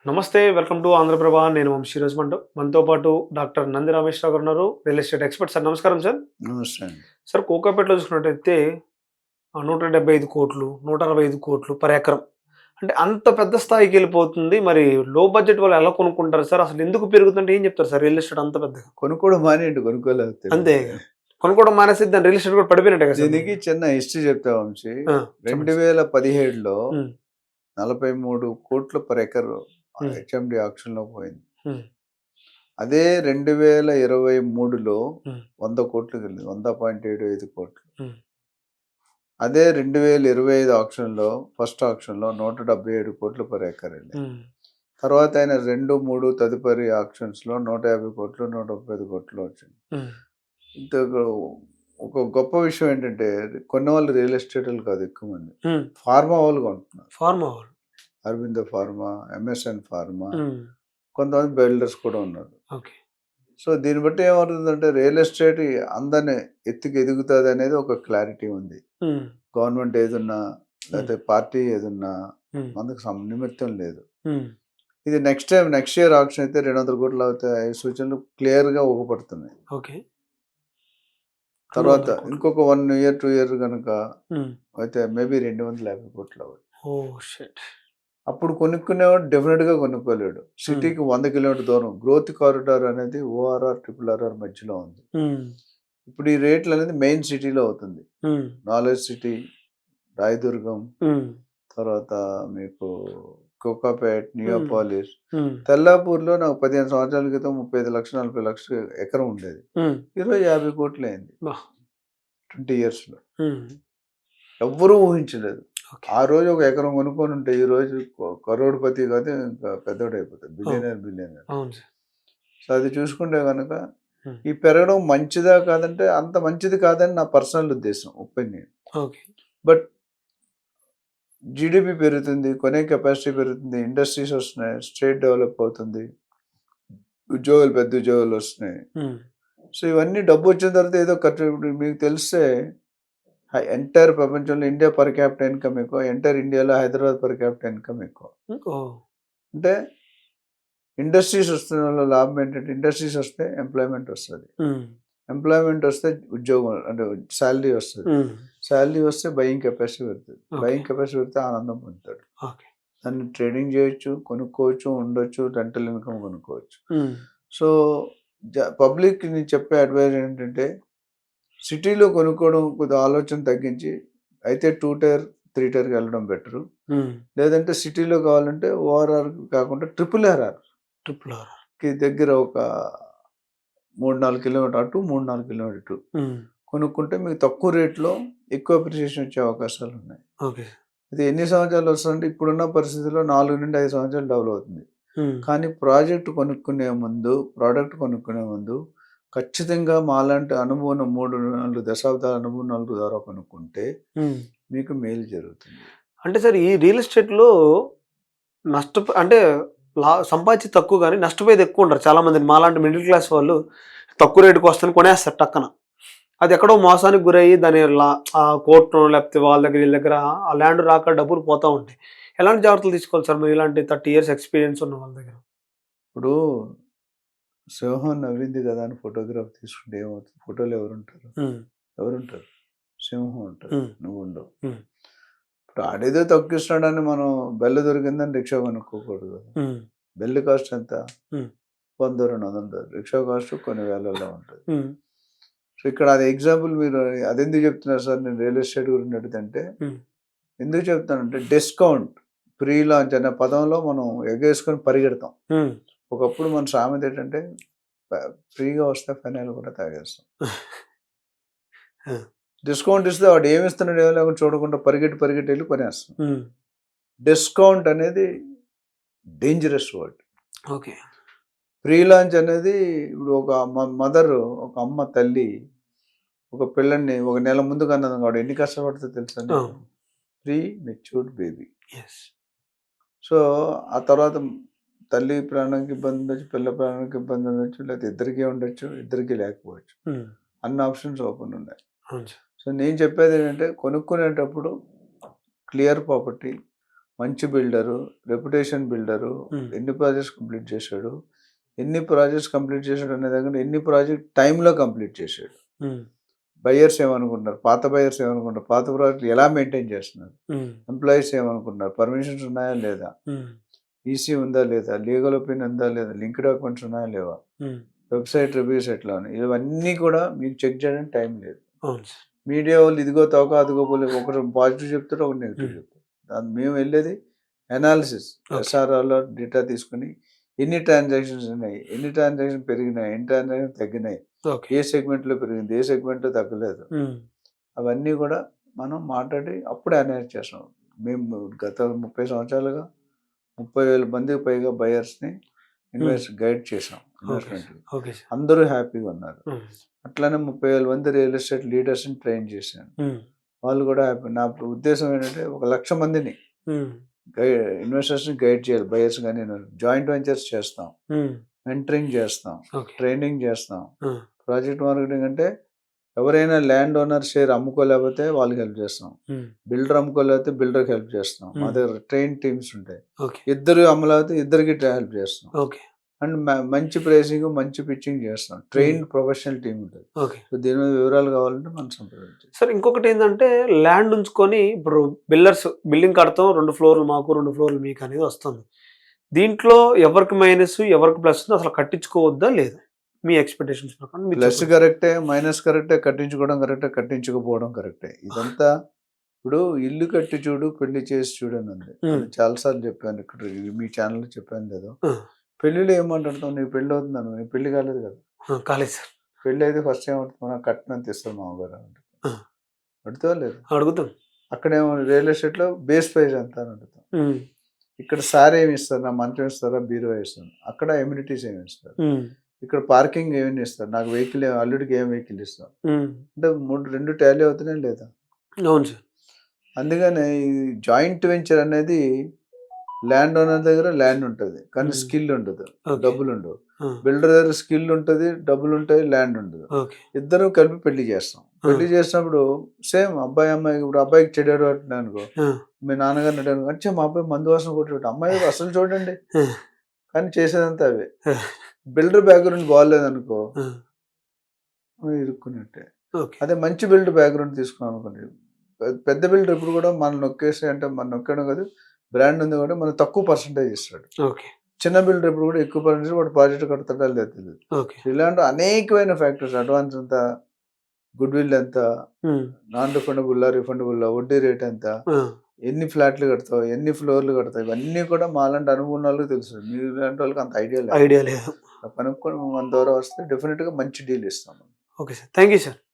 నమస్తే, welcome to Andhraprabha. నేను వంశీరాజ్ మనతో పాటు డాక్టర్ నంది రామేశ్వరరావు గారు ఉన్నారు, రియల్ ఎస్టేట్ ఎక్స్పర్ట్. సార్ నమస్కారం సార్. నమస్తే అండి. సార్, కోకాపేటలో చూసుకున్నట్టయితే 175 కోట్లు, 165 కోట్లు పర్ ఎకరం. అంటే అంత పెద్ద స్థాయికి వెళ్ళిపోతుంది. మరి లో బడ్జెట్ వాళ్ళు ఎలా కొనుక్కుంటారు సార్? అసలు ఎందుకు పెరుగుతుంటే ఏం చెప్తారు సార్? రియల్ ఎస్టేట్ అంత పెద్దగా కొనుక్కోవడం మానేయండి, కొనుక్కోలేదు అంతే. కొనుక్కోవడం మానేసి దాని రియల్ ఎస్టేట్ కూడా పడిపోయినట్టే కదా సార్? దీనికి చిన్న హిస్టరీ చెప్తా వంశీ. చెప్పండి సార్. 2017లో ఉమ్, 43 కోట్లు పర్ ఎకర్ ఉమ్, హెచ్ఎండి ఆక్షన్ లో పోయింది. ఉమ్, అదే 2023లో ఉమ్, 100 కోట్లు వెళ్ళింది, 100.75 కోట్లు. ఉమ్, అదే 2025 ఆక్షన్లో ఫస్ట్ ఆక్షన్లో 177 కోట్లు పర్ ఎకర్ వెళ్ళింది. ఉమ్, తర్వాత ఆయన 2, 3 తదుపరి ఆక్షన్స్ లో 150 కోట్లు, 135 కోట్లు వచ్చింది. ఉమ్, ఇంత ఒక గొప్ప విషయం ఏంటంటే, కొన్ని వాళ్ళు రియల్ ఎస్టేట్లు కాదు, ఎక్కువ మంది ఉమ్. ఫార్మా వాళ్ళు కొంటున్నారు. ఫార్మా వాళ్ళు. అరవిందో ఫార్మా, ఎంఎస్ఎన్ ఫార్మా, ఉమ్, కొంతమంది బిల్డర్స్ కూడా ఉన్నారు. ఓకే. సో దీన్ని బట్టి ఏమవుతుందంటే, రియల్ ఎస్టేట్ అందరిని ఎదుగుతుంది అనేది ఒక క్లారిటీ ఉంది. ఉమ్, గవర్నమెంట్ ఏదున్నా లేకపోతే పార్టీ ఏదున్నా ఉమ్, మనకు నిమిత్తం లేదు. ఉమ్, ఇది నెక్స్ట్ ఇయర్ ఆప్షన్ అయితే 200 కోట్లు అవుతాయి సూచనలు క్లియర్గా ఊగపడుతున్నాయి. ఓకే. తర్వాత 200 కోట్లు. ఇంకొక 1 year 2 year కనుక ఉమ్. అయితే మేబీ 250 కోట్లు అవ్వాలి. Oh shit. అప్పుడు కొనుక్కునేవాడు డెఫినెట్గా కొనుక్కోలేడు. సిటీకి 100 కిలోమీటర్ దూరం. గ్రోత్ కారిడార్ అనేది ఓఆర్ఆర్ RRR మధ్యలో ఉంది. ఇప్పుడు ఈ రేట్లు అనేది మెయిన్ సిటీలో అవుతుంది. నాలెడ్జ్ సిటీ, రాయదుర్గం, తర్వాత మీకు కోకాపేట్, నియోపాలిస్, తెల్లాపూర్లో నాకు 15 సంవత్సరాల క్రితం 35 లక్షలు 40 లక్షలు ఎకరం ఉండేది. ఈరోజు 50 కోట్లు అయింది 20 yearsలో. ఎవ్వరూ ఊహించలేదు. ఆ రోజు ఒక ఎకరం కొనుక్కొని ఉంటే ఈ రోజు కరోడ్పతి కాదు, ఇంకా పెద్దోడు అయిపోతుంది, బిలియనర్. సో అది చూసుకుంటే కనుక ఈ పెరగడం మంచిదా కాదంటే అంత మంచిది కాదని నా పర్సనల్ ఉద్దేశం, ఒపీనియన్. బట్ జీడిపి పెరుగుతుంది, కొనే కెపాసిటీ పెరుగుతుంది, ఇండస్ట్రీస్ వస్తున్నాయి, స్టేట్ డెవలప్ అవుతుంది, పెద్ద ఉద్యోగాలు వస్తున్నాయి. సో ఇవన్నీ డబ్బు వచ్చిన తర్వాత ఏదో ఖర్చు. ఇప్పుడు మీకు తెలిస్తే ఎంటైర్ ప్రపంచంలో ఇండియా పర్ క్యాపిటల్ ఇన్కమ్ ఎక్కువ, ఎంటైర్ ఇండియాలో హైదరాబాద్ పర్ క్యాపిటల్ ఇన్కమ్ ఎక్కువ. అంటే ఇండస్ట్రీస్ వస్తున్న వల్ల లాభం ఏంటంటే, ఇండస్ట్రీస్ వస్తే ఎంప్లాయ్మెంట్ వస్తుంది, ఎంప్లాయ్మెంట్ వస్తే ఉద్యోగం అంటే శాలరీ వస్తుంది, శాలరీ వస్తే బయింగ్ కెపాసిటీ పెడుతుంది, బయింగ్ కెపాసిటీ పెడితే ఆనందం పొందుతాడు. దాన్ని ట్రేడింగ్ చేయొచ్చు, కొనుక్కోవచ్చు, ఉండొచ్చు, రెంటల్ ఇన్కమ్ కొనుక్కోవచ్చు. సో పబ్లిక్ ని చెప్పే అడ్వైజ్ ఏంటంటే, సిటీలో కొనుక్కోవడం కొద్దిగా ఆలోచన తగ్గించి అయితే 2 tier 3 tier వెళ్ళడం బెటరు. లేదంటే సిటీలో కావాలంటే ఓఆర్ఆర్ కాకుండా RRRకి దగ్గర ఒక 3-4 కిలోమీటర్ అటు, 3-4 కిలోమీటర్ ఇటు కొనుక్కుంటే మీకు తక్కువ రేట్లో ఎక్కువ అప్రిసియేషన్ వచ్చే అవకాశాలు ఉన్నాయి. ఇది ఎన్ని సంవత్సరాలు వస్తుందంటే, ఇప్పుడున్న పరిస్థితుల్లో 4 నుండి 5 సంవత్సరాలు డెవలప్ అవుతుంది. కానీ ప్రోడక్ట్ కొనుక్కునే ముందు ఖచ్చితంగా మాలాంటి అనుభవం 3-4 దశాబ్దాల అనుభవం ద్వారా కొనుక్కుంటే మీకు మేలు జరుగుతుంది. అంటే సార్, ఈ రియల్ ఎస్టేట్లో అంటే సంపాదించి తక్కువ కానీ నష్టపోయేది ఎక్కువ ఉంటారు చాలా మంది. మాలాంటి మిడిల్ క్లాస్ వాళ్ళు తక్కువ రేటుకి వస్తుంది కొనేస్తారు టక్కన. అది ఎక్కడో మోసానికి గురయ్యి దాని కోర్టు లేకపోతే వాళ్ళ దగ్గర వీళ్ళ దగ్గర ఆ ల్యాండ్ రాక డబ్బులు పోతూ ఉంటాయి. ఎలాంటి జాగ్రత్తలు తీసుకోవాలి సార్ మీరు ఇలాంటి 30 years ఎక్స్పీరియన్స్ ఉన్న వాళ్ళ దగ్గర? ఇప్పుడు సింహం నవ్వింది కదా అని ఫోటోగ్రాఫ్ తీసుకుంటే ఏమవుతుంది? ఫోటోలు ఎవరుంటారు? సింహం ఉంటుంది, నువ్వు ఉండవు. ఇప్పుడు ఆడేదో తొక్కిస్తున్నాడని మనం బెల్ల దొరికిందని రిక్షా కొనుక్కోకూడదు. బెల్లి కాస్ట్ ఎంత? 100-200. రిక్షా కాస్ట్ కొన్ని వేలల్లో ఉంటుంది. సో ఇక్కడ అది ఎగ్జాంపుల్. మీరు అదెందుకు చెప్తున్నారు సార్ నేను రియల్ ఎస్టేట్ గురించి అడిగితే, ఎందుకు చెప్తానంటే, డిస్కౌంట్, ప్రీ లాంచ్ అనే పదంలో మనం ఎగేసుకొని పరిగెడతాం. ఒకప్పుడు మన సామెత ఏంటంటే, ఫ్రీగా వస్తే ఫైనల్ కూడా తాగేస్తాం. డిస్కౌంట్ ఇస్తే వాడు ఏమిస్తున్నాడు ఏమో లేకుండా చూడకుండా పరిగెట్టి వెళ్ళి కొనేస్తాం. డిస్కౌంట్ అనేది డేంజరస్ వర్డ్. ప్రీ లాంచ్ అనేది, ఇప్పుడు ఒక మదర్, ఒక అమ్మ తల్లి ఒక పిల్లల్ని 1 నెల ముందు కన్నది కాబట్టి ఎన్ని కష్టపడుతుందో తెలుసా? Pre matured baby. సో ఆ తర్వాత తల్లి ప్రాణానికి ఇబ్బంది ఉండొచ్చు, పిల్ల ప్రాణానికి ఇబ్బంది ఉండొచ్చు, లేకపోతే ఇద్దరికీ ఉండొచ్చు, ఇద్దరికీ లేకపోవచ్చు. అన్ని ఆప్షన్స్ ఓపెన్ ఉన్నాయి. సో నేను చెప్పేది ఏంటంటే, కొనుక్కునేటప్పుడు క్లియర్ ప్రాపర్టీ, మంచి బిల్డరు, రెప్యుటేషన్ బిల్డరు, ఉమ్, ఎన్ని ప్రాజెక్ట్స్ కంప్లీట్ చేశాడు, ఎన్ని ప్రాజెక్ట్స్ కంప్లీట్ చేశాడు అనే దగ్గర ఎన్ని ప్రాజెక్ట్ టైంలో కంప్లీట్ చేశాడు. ఉమ్, బయర్స్ ఏమనుకుంటున్నారు, పాత బయర్స్ ఏమనుకుంటారు, పాత ప్రాజెక్టులు ఎలా మెయింటైన్ చేస్తున్నారు, ఉమ్, ఎంప్లాయీస్ ఏమనుకుంటున్నారు, పర్మిషన్స్ ఉన్నాయా లేదా, ఉమ్, ఈసీ ఉందా లేదా, లీగల్ ఒపీనియన్ ఉందా లేదా, లింక్ డాక్యుమెంట్స్ ఉన్నాయా లేవా, ఉమ్, వెబ్సైట్ రివ్యూస్ ఎట్లా ఉన్నాయి, ఇవన్నీ కూడా మీకు చెక్ చేయడానికి టైం లేదు. అవును సార్. మీడియా వాళ్ళు ఇదిగో తోక అదిగో పోలే, ఒకరు పాజిటివ్ చెప్తారు, ఒకటి నెగిటివ్ ఉమ్, చెప్తారు. దాన్ని మేము వెళ్ళేది అనాలిసిస్, ఓకే. ఎస్ఆర్ఆర్లో డేటా తీసుకుని ఎన్ని ట్రాన్సాక్షన్స్ ఉన్నాయి, ఎన్ని ట్రాన్సాక్షన్ పెరిగినాయి, ఎన్ని ట్రాన్సాక్షన్ తగ్గినాయి, ఓకే. ఏ సెగ్మెంట్లో పెరిగింది, ఏ సెగ్మెంట్లో తగ్గలేదు, ఉమ్, అవన్నీ కూడా మనం మాట్లాడి అప్పుడే అనలైజ్ చేస్తాం. మేము గత 30 సంవత్సరాలుగా 30,000 మందికి పైగా బయర్స్ని గైడ్ చేసాం ఓకే ఇన్వెస్ట్మెంట్కి. సార్. Okay sir. అందరూ హ్యాపీగా ఉన్నారు. ఉమ్, అట్లానే 30,000 మంది రియల్ ఎస్టేట్ లీడర్స్ని ట్రైన్ చేశాను. ఉమ్, వాళ్ళు కూడా హ్యాపీ. నా ఉద్దేశం ఏంటంటే 1,00,000 మందిని ఉమ్, ఇన్వెస్టర్స్ని గైడ్ చేయాలి. బయర్స్ కానీ జాయింట్ వెంచర్స్ చేస్తాం, ఉమ్, మెంటరింగ్ చేస్తాం, ఓకే. ట్రైనింగ్ చేస్తాం. ఉమ్, ప్రాజెక్ట్ మార్కెటింగ్ అంటే ఎవరైనా ల్యాండ్ ఓనర్ షేర్ అమ్ముకోలేకపోతే వాళ్ళకి హెల్ప్ చేస్తాం, ఉమ్, బిల్డర్ అమ్ముకోలేకపోతే బిల్డర్కి హెల్ప్ చేస్తాం. మా Hmm. దగ్గర ట్రైన్ టీమ్స్ ఉంటాయి. ఓకే. ఇద్దరు అమ్మలేకపోతే ఇద్దరికి హెల్ప్ చేస్తాం. ఓకే. అండ్ మంచి ప్రైసింగ్, మంచి పిచ్చింగ్ చేస్తాం. ట్రైన్ ప్రొఫెషనల్ టీం ఉంటుంది. ఓకే. సో దీని మీద వివరాలు కావాలంటే మనం సంప్రదించాలి. సార్ ఇంకొకటి ఏంటంటే ల్యాండ్ ఉంచుకొని ఇప్పుడు బిల్డర్స్ బిల్డింగ్ కడతాం, 2 ఫ్లోర్లు మాకు 2 ఫ్లోర్లు మీకు అనేది వస్తుంది. దీంట్లో ఎవరికి మైనస్ ఎవరికి ప్లస్ అసలు కట్టించుకోవద్దా లేదా మీ ఎక్స్పెక్టేషన్స్ ప్రకారం మీరు ప్లస్ చెప్పండి. కరెక్టే, మైనస్ కరెక్టే, కట్టించుకోవడం కరెక్టే, కట్టించుకోపోవడం కరెక్టే. ఇదంతా ఇప్పుడు ఇల్లు కట్టి చూడు, పెళ్లి చేసి చూడు అని ఉంది. అది చాలాసార్లు చెప్పాను, ఇక్కడ మీ ఛానల్లో చెప్పాను లేదు. ఆ, పెళ్లిలో ఏమంటాడుతావు, నీకు పెళ్లి అవుతుందను, నీ పెళ్లి కాలేదు కదా. ఆ, కాలేదు సార్. పెళ్లి అయితే ఫస్ట్ ఏమంటున్నా, కట్నం తీస్తారు మామగారు అంటే ఆ, అడుగుతావా లేదు. అడుగుతాం. అక్కడేమో రియల్ ఎస్టేట్లో బేస్ ప్రైస్ ఎంత అని అడుగుతాం. ఉమ్, ఇక్కడ సార్ ఏమి ఇస్తారు, నా మంచం ఇస్తారా, బీరో ఇస్తారు. అక్కడ ఎమ్యూనిటీస్ ఏమి ఇస్తారు, ఉమ్, ఇక్కడ పార్కింగ్ ఏమి ఇస్తారు, నాకు వెహికల్ అల్లుడికి ఏం వెహికల్ ఇస్తారు. ఉమ్, అంటే 2 టాలీ అవుతున్నాయి లేదా. అవును సార్. అందుకనే ఈ జాయింట్ వెంచర్ అనేది ల్యాండ్ ఓనర్ దగ్గర ల్యాండ్ ఉంటుంది కానీ Hmm. స్కిల్ ఉండదు, ఓకే. డబ్బులు ఉండవు. ఆ, బిల్డర్ దగ్గర స్కిల్ ఉంటుంది, డబ్బులు ఉంటాయి, ల్యాండ్ ఉండదు. ఓకే. ఇద్దరు కలిపి పెళ్లి చేస్తాం. పెళ్లి చేసినప్పుడు సేమ్ అబ్బాయి అమ్మాయి, ఇప్పుడు అబ్బాయికి చెడాడు అంటున్నాను అనుకో, ఆ, మీ నాన్నగారిని అడిగాను, అంటే మా అబ్బాయి మందు వాసన కొట్టి, అమ్మాయి అసలు చూడండి, ఆ, కానీ చేసేదంతా అవే. ఆ, బిల్డర్ బ్యాక్గ్రౌండ్ బాగాలేదనుకో ఆ, ఇరుక్కున్నట్టే. ఓకే. అదే మంచి బిల్డర్ బ్యాక్గ్రౌండ్ తీసుకున్నాం అనుకోండి, పెద్ద బిల్డర్ ఇప్పుడు కూడా మనం నొక్కేసి, అంటే మనం నొక్కడం కాదు, బ్రాండ్ ఉంది కూడా మనం తక్కువ పర్సంటేజ్ ఇస్తాడు. ఓకే. చిన్న బిల్డర్ ఇప్పుడు కూడా ఎక్కువ పర్సెంటేజ్ వాడు ప్రాజెక్ట్ కడతాడా లేదు తెలియదు. ఓకే. ఇలాంటి అనేకమైన ఫ్యాక్టర్స్, అడ్వాన్స్ ఎంత, గుడ్ విల్ ఎంత, ఉమ్, నాన్ రిఫండబుల్లా, రిఫండబుల్లా, వడ్డీ రేట్ ఎంత, ఆ, ఎన్ని ఫ్లాట్లు కడతావు, ఎన్ని ఫ్లోర్లు కడతావు, ఇవన్నీ కూడా మాలాంటి అనుభవం వాళ్ళకి తెలుసు. మీలాంటి వాళ్ళకి అంత ఐడియా లేదు. ఐడియా లేదు. కనుక్కొని మన ద్వారా వస్తే డెఫినెట్గా మంచి డీల్ ఇస్తాం. Okay sir. Thank you sir.